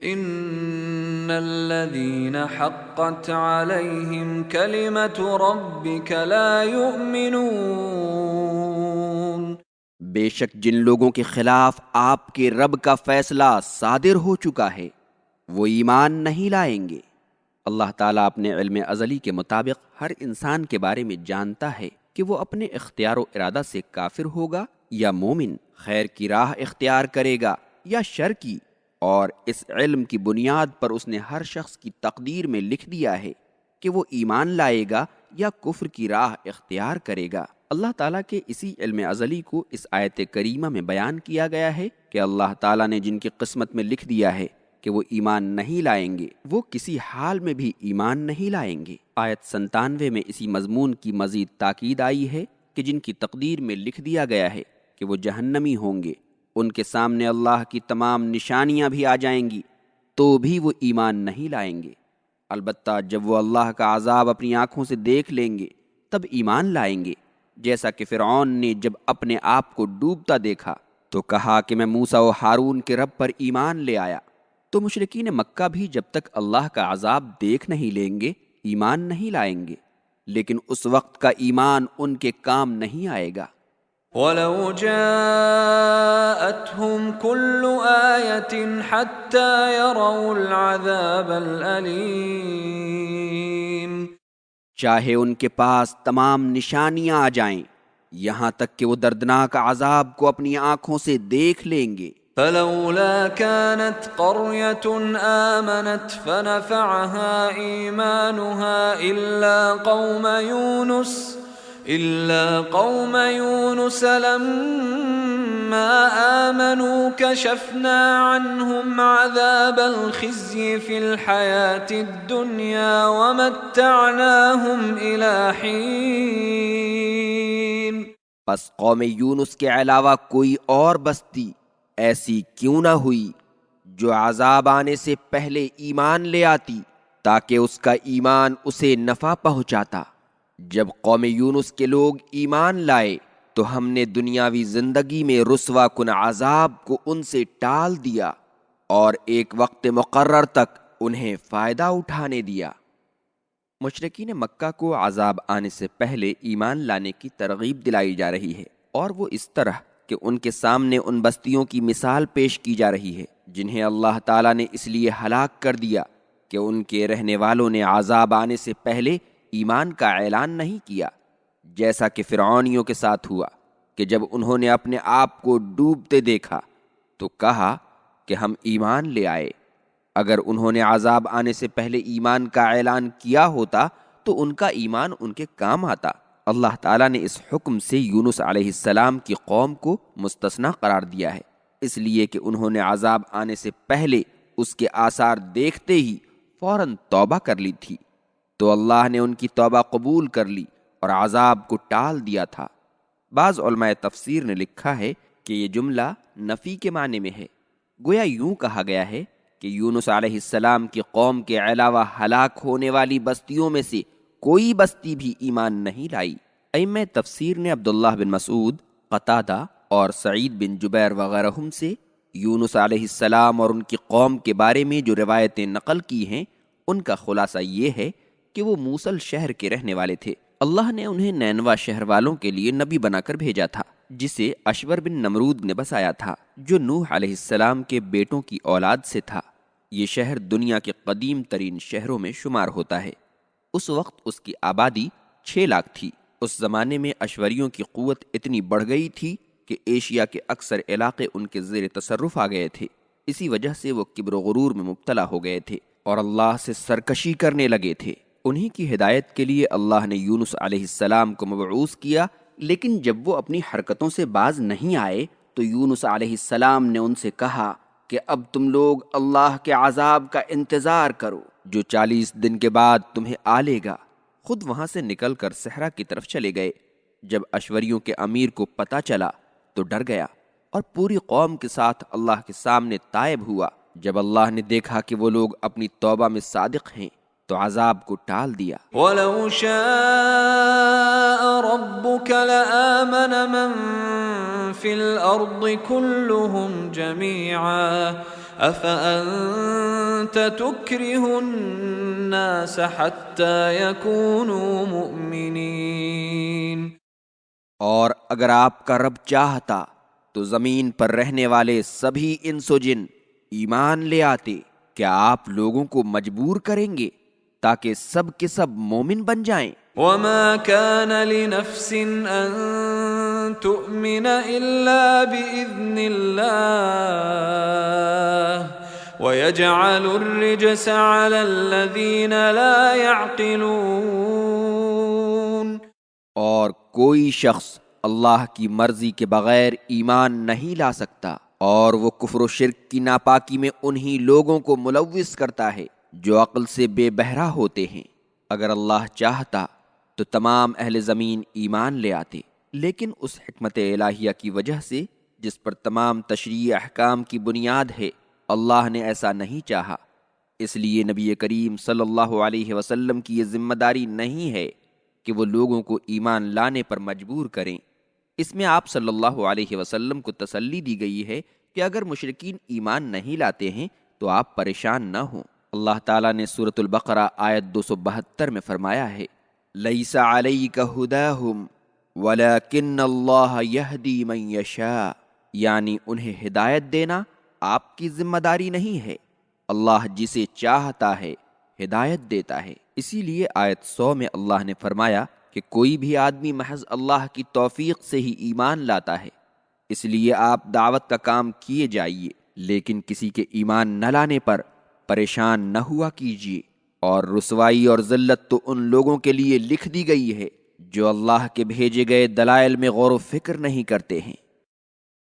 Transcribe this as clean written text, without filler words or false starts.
ان الذين حقت عليهم كلمة ربك لا يؤمنون، بے شک جن لوگوں کے خلاف آپ کے رب کا فیصلہ صادر ہو چکا ہے وہ ایمان نہیں لائیں گے۔ اللہ تعالیٰ اپنے علم ازلی کے مطابق ہر انسان کے بارے میں جانتا ہے کہ وہ اپنے اختیار و ارادہ سے کافر ہوگا یا مومن، خیر کی راہ اختیار کرے گا یا شر کی، اور اس علم کی بنیاد پر اس نے ہر شخص کی تقدیر میں لکھ دیا ہے کہ وہ ایمان لائے گا یا کفر کی راہ اختیار کرے گا۔ اللہ تعالیٰ کے اسی علم ازلی کو اس آیت کریمہ میں بیان کیا گیا ہے کہ اللہ تعالیٰ نے جن کی قسمت میں لکھ دیا ہے کہ وہ ایمان نہیں لائیں گے وہ کسی حال میں بھی ایمان نہیں لائیں گے۔ آیت 97 میں اسی مضمون کی مزید تاکید آئی ہے کہ جن کی تقدیر میں لکھ دیا گیا ہے کہ وہ جہنمی ہوں گے، ان کے سامنے اللہ کی تمام نشانیاں بھی آ جائیں گی تو بھی وہ ایمان نہیں لائیں گے، البتہ جب وہ اللہ کا عذاب اپنی آنکھوں سے دیکھ لیں گے تب ایمان لائیں گے، جیسا کہ فرعون نے جب اپنے آپ کو ڈوبتا دیکھا تو کہا کہ میں موسیٰ و ہارون کے رب پر ایمان لے آیا۔ تو مشرکین مکہ بھی جب تک اللہ کا عذاب دیکھ نہیں لیں گے ایمان نہیں لائیں گے، لیکن اس وقت کا ایمان ان کے کام نہیں آئے گا۔ وَلَوْ جَاءَتْهُمْ كُلُّ آيَةٍ حَتَّى يَرَوْا الْعَذَابَ الْأَلِيمَ، چاہے ان کے پاس تمام نشانیاں آ جائیں یہاں تک کہ وہ دردناک عذاب کو اپنی آنکھوں سے دیکھ لیں گے۔ فلولا كانت قرية آمنت فنفعها إيمانها إلا قوم يونس لما آمنوا كشفنا عنهم عذاب الخزي في الحياة الدنيا ومتعناهم إلى حين۔ پس قوم یونس کے علاوہ کوئی اور بستی ایسی کیوں نہ ہوئی جو عذاب آنے سے پہلے ایمان لے آتی تاکہ اس کا ایمان اسے نفع پہنچاتا۔ جب قوم یونس کے لوگ ایمان لائے تو ہم نے دنیاوی زندگی میں رسوا کن عذاب کو ان سے ٹال دیا اور ایک وقت مقرر تک انہیں فائدہ اٹھانے دیا۔ مشرکین مکہ کو عذاب آنے سے پہلے ایمان لانے کی ترغیب دلائی جا رہی ہے، اور وہ اس طرح کہ ان کے سامنے ان بستیوں کی مثال پیش کی جا رہی ہے جنہیں اللہ تعالیٰ نے اس لیے ہلاک کر دیا کہ ان کے رہنے والوں نے عذاب آنے سے پہلے ایمان کا اعلان نہیں کیا، جیسا کہ فرعونیوں کے ساتھ ہوا کہ جب انہوں نے اپنے آپ کو ڈوبتے دیکھا تو کہا کہ ہم ایمان لے آئے۔ اگر انہوں نے عذاب آنے سے پہلے ایمان کا اعلان کیا ہوتا تو ان کا ایمان ان کے کام آتا۔ اللہ تعالیٰ نے اس حکم سے یونس علیہ السلام کی قوم کو مستثنی قرار دیا ہے، اس لیے کہ انہوں نے عذاب آنے سے پہلے اس کے آثار دیکھتے ہی فوراً توبہ کر لی تھی، تو اللہ نے ان کی توبہ قبول کر لی اور عذاب کو ٹال دیا تھا۔ بعض علماء تفسیر نے لکھا ہے کہ یہ جملہ نفی کے معنی میں ہے، گویا یوں کہا گیا ہے کہ یونس علیہ السلام کی قوم کے علاوہ ہلاک ہونے والی بستیوں میں سے کوئی بستی بھی ایمان نہیں لائی۔ ائمہ تفسیر نے عبداللہ بن مسعود، قتادہ اور سعید بن جبیر وغیرہم سے یونس علیہ السلام اور ان کی قوم کے بارے میں جو روایتیں نقل کی ہیں ان کا خلاصہ یہ ہے کہ وہ موصل شہر کے رہنے والے تھے۔ اللہ نے انہیں نینوا شہر والوں کے لیے نبی بنا کر بھیجا تھا جسے اشور بن نمرود نے بسایا تھا، جو نوح علیہ السلام کے بیٹوں کی اولاد سے تھا۔ یہ شہر دنیا کے قدیم ترین شہروں میں شمار ہوتا ہے۔ اس وقت اس کی آبادی 6 لاکھ تھی۔ اس زمانے میں اشوریوں کی قوت اتنی بڑھ گئی تھی کہ ایشیا کے اکثر علاقے ان کے زیر تصرف آ گئے تھے۔ اسی وجہ سے وہ کبر و غرور میں مبتلا ہو گئے تھے اور اللہ سے سرکشی کرنے لگے تھے۔ انہی کی ہدایت کے لیے اللہ نے یونس علیہ السلام کو مبعوث کیا، لیکن جب وہ اپنی حرکتوں سے باز نہیں آئے تو یونس علیہ السلام نے ان سے کہا کہ اب تم لوگ اللہ کے عذاب کا انتظار کرو جو 40 دن کے بعد تمہیں آ لے گا۔ خود وہاں سے نکل کر صحرا کی طرف چلے گئے۔ جب اشوریوں کے امیر کو پتہ چلا تو ڈر گیا اور پوری قوم کے ساتھ اللہ کے سامنے تائب ہوا۔ جب اللہ نے دیکھا کہ وہ لوگ اپنی توبہ میں صادق ہیں تو عذاب کو ٹال دیا۔ وَلَوْ شَاءَ رَبُّكَ لَآمَنَ مَن فِي الْأَرْضِ كُلُّهُمْ جَمِيعًا أفأنت تكره الناس حتى يكونوا مؤمنين۔ اور اگر آپ کا رب چاہتا تو زمین پر رہنے والے سبھی انس و جن ایمان لے آتے۔ کیا آپ لوگوں کو مجبور کریں گے تاکہ سب کے سب مومن بن جائیں؟ وما كان لنفس أن تؤمن إلا بإذن الله ويجعل الرجس على الذين لا يعقلون۔ اور کوئی شخص اللہ کی مرضی کے بغیر ایمان نہیں لا سکتا، اور وہ کفر و شرک کی ناپاکی میں انہی لوگوں کو ملوث کرتا ہے جو عقل سے بے بہرہ ہوتے ہیں۔ اگر اللہ چاہتا تو تمام اہل زمین ایمان لے آتے، لیکن اس حکمت الہیہ کی وجہ سے جس پر تمام تشریع احکام کی بنیاد ہے، اللہ نے ایسا نہیں چاہا۔ اس لیے نبی کریم صلی اللہ علیہ وسلم کی یہ ذمہ داری نہیں ہے کہ وہ لوگوں کو ایمان لانے پر مجبور کریں۔ اس میں آپ صلی اللہ علیہ وسلم کو تسلی دی گئی ہے کہ اگر مشرکین ایمان نہیں لاتے ہیں تو آپ پریشان نہ ہوں۔ اللہ تعالیٰ نے سورۃ البقرہ آیت 272 میں فرمایا ہے، لَيْسَ عَلَيْكَ هُدَاهُمْ وَلَكِنَّ اللَّهَ يَهْدِي مَن يَشَاءُ، یعنی انہیں ہدایت دینا آپ کی ذمہ داری نہیں ہے، اللہ جسے چاہتا ہے ہدایت دیتا ہے۔ اسی لیے آیت 100 میں اللہ نے فرمایا کہ کوئی بھی آدمی محض اللہ کی توفیق سے ہی ایمان لاتا ہے، اس لیے آپ دعوت کا کام کیے جائیے، لیکن کسی کے ایمان نہ لانے پر پریشان نہ ہوا کیجیے۔ اور رسوائی اور ذلت تو ان لوگوں کے لیے لکھ دی گئی ہے جو اللہ کے بھیجے گئے دلائل میں غور و فکر نہیں کرتے ہیں۔